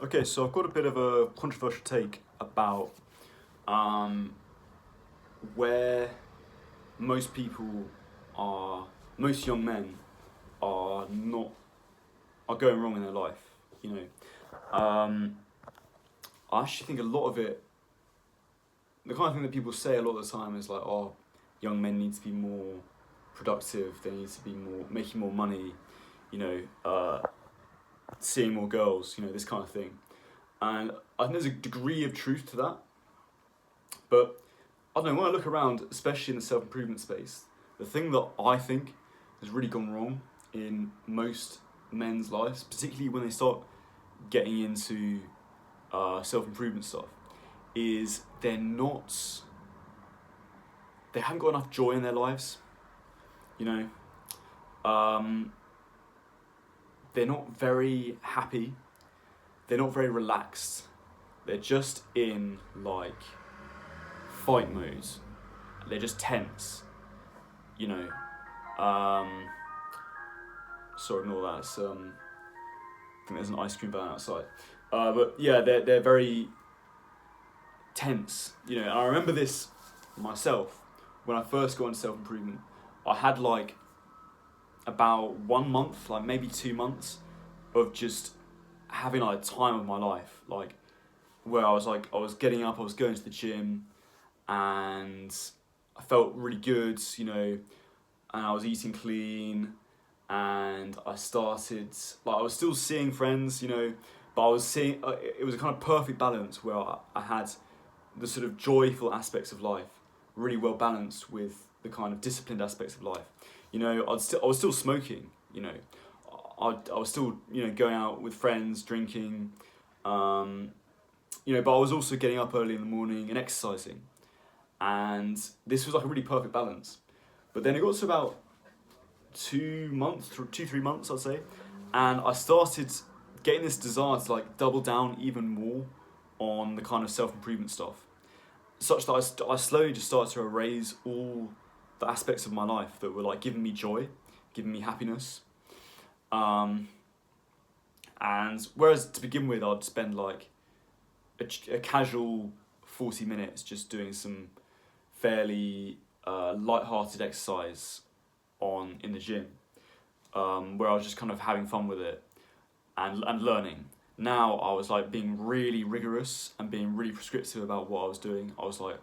Okay, so I've got a bit of a controversial take about um, where most people are, most young men are not are going wrong in their life. You I actually think a lot of it, the kind of thing that people say a lot of the time is like, oh, young men need to be more productive. They need to be more making more money. You know, seeing more girls. This kind of thing. And I think there's a degree of truth to that, but I don't know, when I look around, especially in the self improvement space, the thing that I think has really gone wrong in most men's lives, particularly when they start getting into self improvement stuff, is they haven't got enough joy in their lives. You um, they're not very happy. They're not very relaxed. They're just in like fight mode. They're just tense. You know. Um, Sorry, ignore that. I think there's an ice cream van outside. But yeah, they're very tense. And I remember this myself when I first got into self improvement. I had like about 1 month, like maybe 2 months, of just having like a time of my life, like where I was getting up, I was going to the gym, and I felt really good, and I was eating clean, and I started like I was still seeing friends, but I was seeing it was a kind of perfect balance where I had the sort of joyful aspects of life really well balanced with the kind of disciplined aspects of life. I was still smoking. I was still going out with friends, drinking, but I was also getting up early in the morning and exercising, and this was like a really perfect balance. But then it got to about 2 months, 2 3 months, I'd say, and I started getting this desire to like double down even more on the kind of self improvement stuff, such that I slowly just started to erase all the aspects of my life that were like giving me joy, giving me happiness. Um, and whereas to begin with, I'd spend like a casual 40 minutes just doing some fairly light-hearted exercise in the gym, where I was just kind of having fun with it and learning. Now I was like being really rigorous and being really prescriptive about what I was doing. I was like,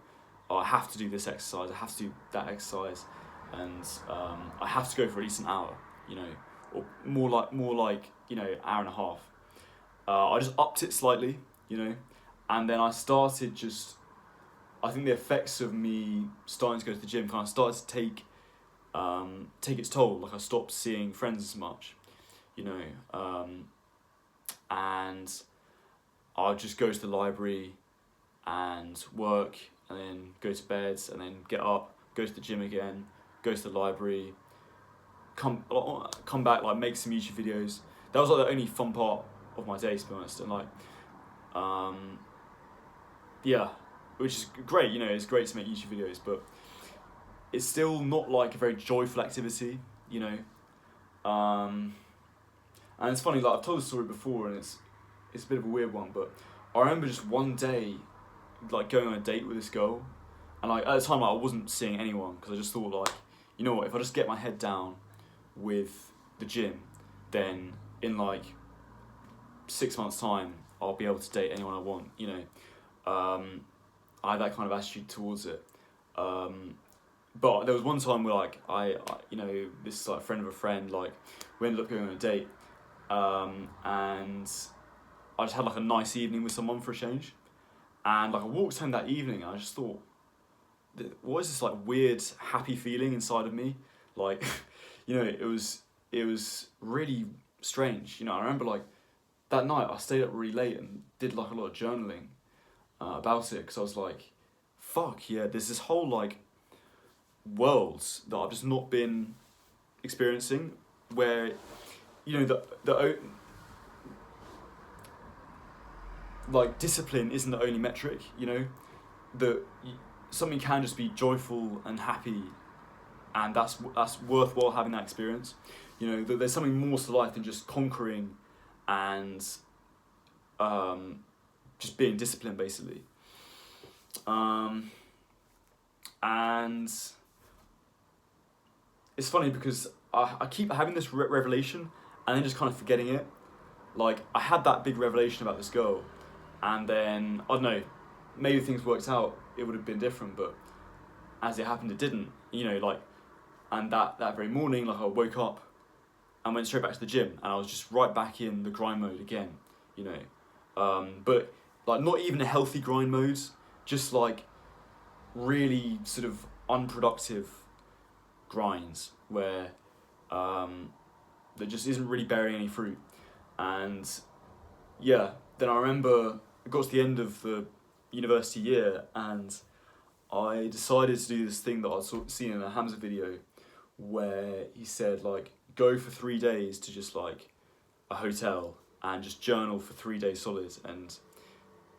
oh, I have to do this exercise, I have to do that exercise, and I have to go for at least an hour, or more like hour and a half. I just upped it slightly, and then I started just. I think the effects of me starting to go to the gym kind of started to take its toll. Like I stopped seeing friends as much, and I'd just go to the library and work, and then go to bed, and then get up, go to the gym again, go to the library, come back, like make some YouTube videos. That was like the only fun part of my day, to be honest. And like, yeah, which is great. It's great to make YouTube videos, but it's still not like a very joyful activity. And it's funny. Like I've told this story before, and it's a bit of a weird one, but I remember just one day, like going on a date with this girl, and like at the time like, I wasn't seeing anyone because I just thought like, you know what, if I just get my head down with the gym, then in like 6 months' time I'll be able to date anyone I want. I had that kind of attitude towards it. But there was one time where like this like friend of a friend, like we ended up going on a date, and I just had like a nice evening with someone for a change, and like I walked home that evening and I just thought, what is this like weird happy feeling inside of me? Like, it was really strange. I remember like that night I stayed up really late and did like a lot of journaling about it, because I was like, fuck yeah, there's this whole like worlds that I've just not been experiencing, where the like discipline isn't the only metric. That something can just be joyful and happy, and that's worthwhile having that experience. That there's something more to life than just conquering and just being disciplined basically. And it's funny because I keep having this revelation and then just kind of forgetting it. Like, I had that big revelation about this girl, and then, I don't know, maybe things worked out, it would have been different, but as it happened, it didn't. You know, like, and that very morning, like, I woke up and went straight back to the gym, and I was just right back in the grind mode again, you know. But, like, not even a healthy grind mode, just, like, really sort of unproductive grinds where that just isn't really bearing any fruit. And yeah, then I remember I got to the end of the university year and I decided to do this thing that I'd seen in a Hamza video where he said, like, go for 3 days to just like a hotel and just journal for 3 days solid, and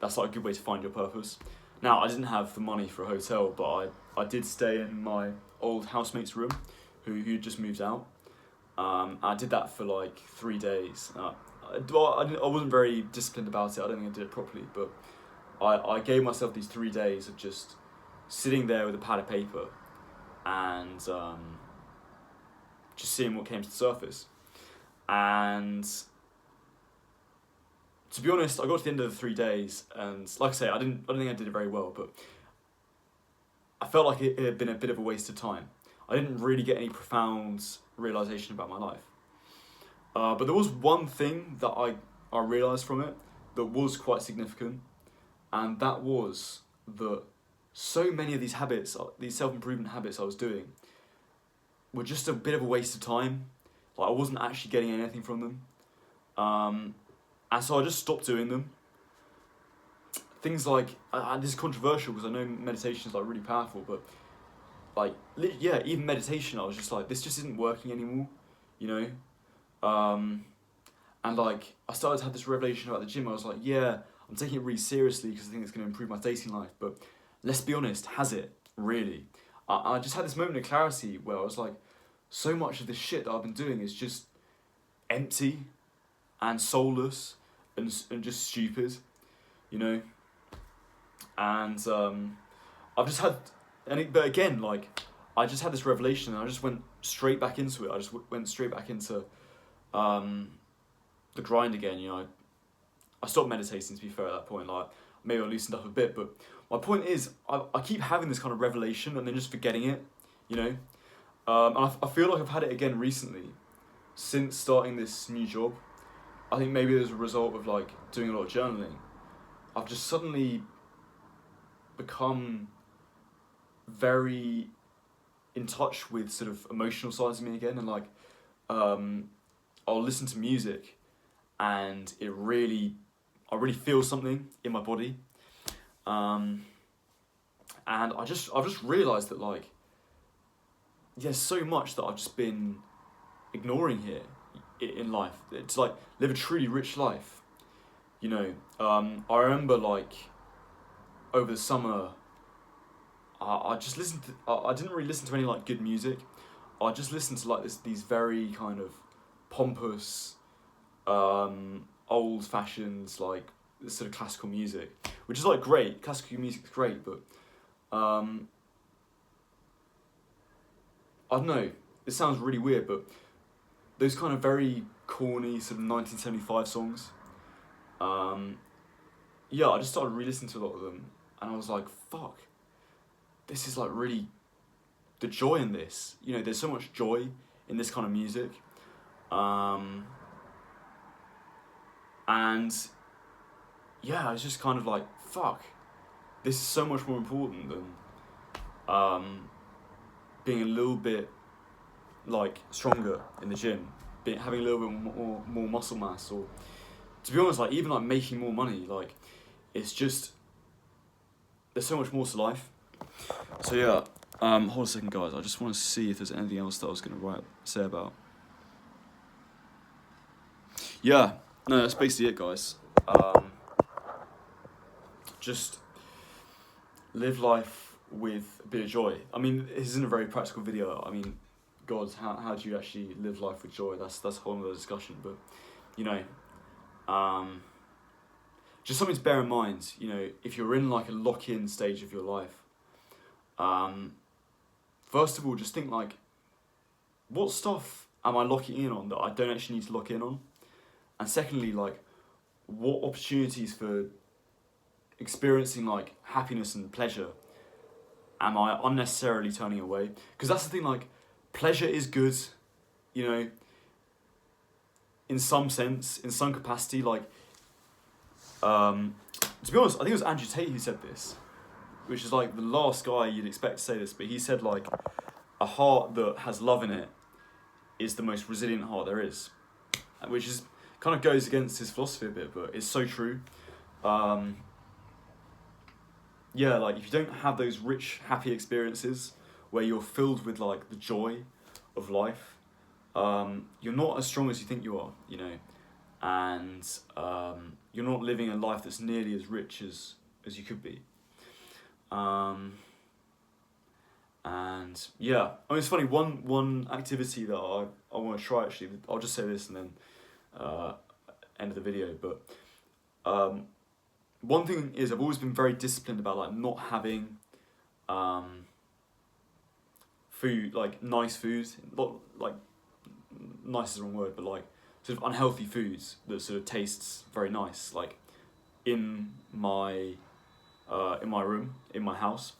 that's like a good way to find your purpose. Now, I didn't have the money for a hotel, but I did stay in my old housemate's room who just moved out. I did that for like 3 days. I wasn't very disciplined about it. I don't think I did it properly, but I gave myself these 3 days of just sitting there with a pad of paper and just seeing what came to the surface. And to be honest, I got to the end of the 3 days, and like I say, I don't think I did it very well, but I felt like it had been a bit of a waste of time. I didn't really get any profound realisation about my life. But there was one thing that I realised from it that was quite significant, and that was that so many of these habits, these self-improvement habits I was doing, were just a bit of a waste of time. Like, I wasn't actually getting anything from them. And so I just stopped doing them. Things like, this is controversial because I know meditation is like really powerful, but like, yeah, even meditation, I was just like, this just isn't working anymore, you know? And like, I started to have this revelation about the gym. I was like, yeah, I'm taking it really seriously because I think it's going to improve my dating life, but let's be honest, has it really? I just had this moment of clarity where I was like, so much of this shit that I've been doing is just empty and soulless and just stupid, you know? And I've just had, but again, like, I just had this revelation and I just went straight back into it. I just went straight back into the grind again, you know. I stopped meditating, to be fair, at that point. Like, maybe I loosened up a bit, but my point is, I keep having this kind of revelation and then just forgetting it, you know. And I feel like I've had it again recently, since starting this new job. I think maybe as a result of like doing a lot of journaling, I've just suddenly become very in touch with sort of emotional sides of me again, and like I'll listen to music and I really feel something in my body, and I've just realised that like there's so much that I've just been ignoring here in life, to like live a truly rich life, you know. I remember like over the summer I just listened to, I didn't really listen to any like good music. I just listened to like these very kind of pompous old fashioned like sort of classical music, which is like great. Classical music's great, but I don't know, it sounds really weird, but those kind of very corny sort of 1975 songs, yeah, I just started re-listening to a lot of them, and I was like, fuck, this is like really the joy in this, you know. There's so much joy in this kind of music, and yeah, it's just kind of like, fuck, this is so much more important than being a little bit like stronger in the gym, having a little bit more muscle mass, or to be honest, like even like making more money. Like, it's just, there's so much more to life. So yeah, hold a second, guys. I just want to see if there's anything else that I was going to say about. Yeah, no, that's basically it, guys. Just live life with a bit of joy. I mean, this isn't a very practical video. I mean, God, how do you actually live life with joy? That's a whole other discussion. But, you know, just something to bear in mind, you know, if you're in like a lock-in stage of your life, first of all, just think like, what stuff am I locking in on that I don't actually need to lock in on? And secondly, like, what opportunities for experiencing like happiness and pleasure am I unnecessarily turning away? Because that's the thing, like, pleasure is good, you know, in some sense, in some capacity, like, to be honest, I think it was Andrew Tate who said this, which is like the last guy you'd expect to say this, but he said like, a heart that has love in it is the most resilient heart there is, which is kind of goes against his philosophy a bit, but it's so true. Yeah, like if you don't have those rich, happy experiences where you're filled with like the joy of life, you're not as strong as you think you are, you know, and you're not living a life that's nearly as rich as you could be. And yeah, I mean, it's funny, one activity that I want to try, actually, I'll just say this and then end of the video, but one thing is I've always been very disciplined about like not having food, like nice foods, not like nice is the wrong word, but like sort of unhealthy foods that sort of tastes very nice, like in my room, in my house,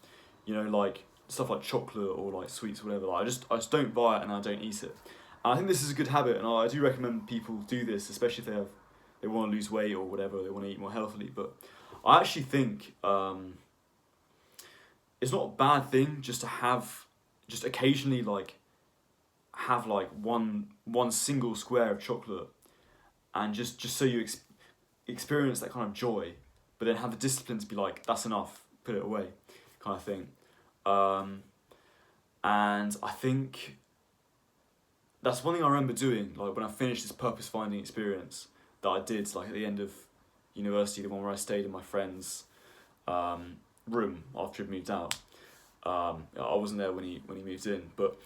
you know, like stuff like chocolate or like sweets or whatever. Like I just don't buy it and I don't eat it. And I think this is a good habit, and I do recommend people do this, especially if they want to lose weight or whatever, they want to eat more healthily. But I actually think it's not a bad thing just to have, just occasionally like have like one single square of chocolate, and just so you experience that kind of joy, but then have the discipline to be like, that's enough, put it away, kind of thing. And I think that's one thing I remember doing, like when I finished this purpose finding experience that I did, like at the end of university, the one where I stayed in my friend's room after he'd moved out. I wasn't there when he moved in, but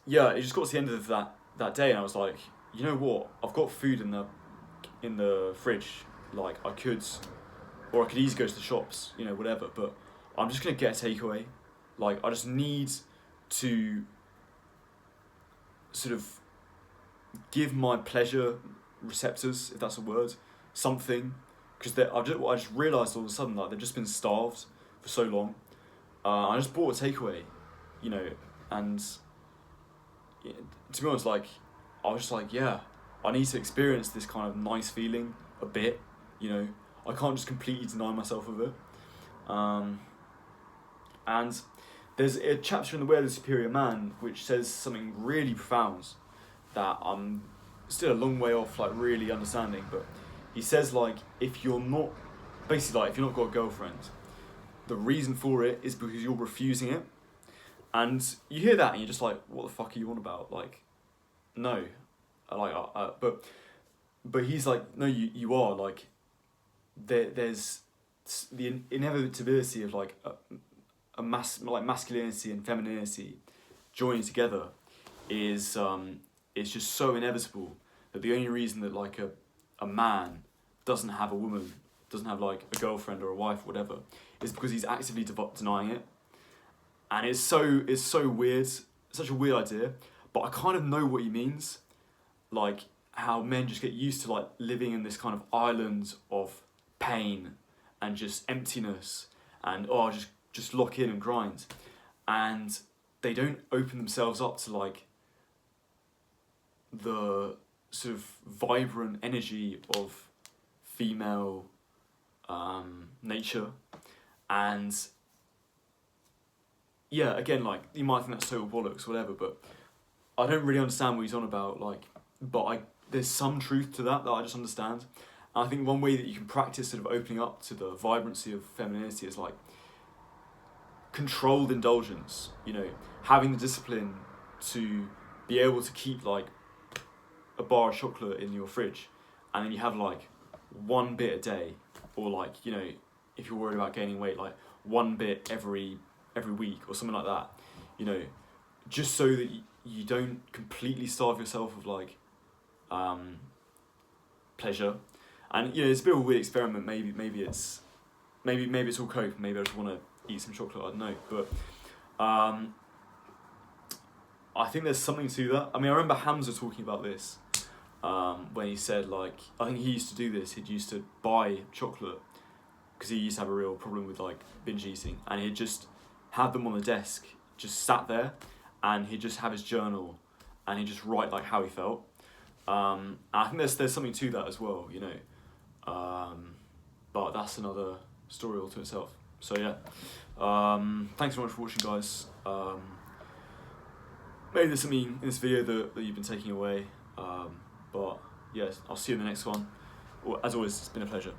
yeah, it just got to the end of that day, and I was like, you know what? I've got food in the fridge. Like I could easily go to the shops, you know, whatever. But I'm just gonna get a takeaway. Like I just need to sort of give my pleasure receptors, if that's a word, something, because I just realised all of a sudden like they've just been starved for so long. I just bought a takeaway, you know, and yeah, to be honest, like I was just like, yeah, I need to experience this kind of nice feeling a bit, you know. I can't just completely deny myself of it. And there's a chapter in The Way of the Superior Man which says something really profound that I'm still a long way off like really understanding, but he says like, if you're not, basically like if you're not got a girlfriend, the reason for it is because you're refusing it. And you hear that and you're just like, what the fuck are you on about? Like, no. But he's like, no, you are, like, there's the inevitability of like like masculinity and femininity joining together is just so inevitable that the only reason that like a man doesn't have a woman, doesn't have like a girlfriend or a wife or whatever, is because he's actively denying it. And it's so weird, such a weird idea, but I kind of know what he means. Like how men just get used to like living in this kind of island of pain and just emptiness and just lock in and grind, and they don't open themselves up to like the sort of vibrant energy of female nature. And yeah, again, like you might think that's total bollocks, whatever, but I don't really understand what he's on about. Like, but there's some truth to that I just understand. And I think one way that you can practice sort of opening up to the vibrancy of femininity is like controlled indulgence. You know, having the discipline to be able to keep like a bar of chocolate in your fridge, and then you have like one bit a day, or like, you know, if you're worried about gaining weight, like one bit every week or something like that, you know, just so that you don't completely starve yourself of like pleasure. And it's a bit of a weird experiment. Maybe it's all coke. Maybe I just want to eat some chocolate. I don't know, but I think there's something to that. I mean, I remember Hamza talking about this when he said, like, I think he used to do this. He'd used to buy chocolate because he used to have a real problem with like binge eating, and he'd just have them on the desk, just sat there, and he'd just have his journal, and he'd just write like how he felt. And I think there's something to that as well, but that's another story all to itself. So yeah, thanks very much for watching, guys. Maybe there's something in this video that you've been taking away, but yes, I'll see you in the next one. Well, as always, it's been a pleasure.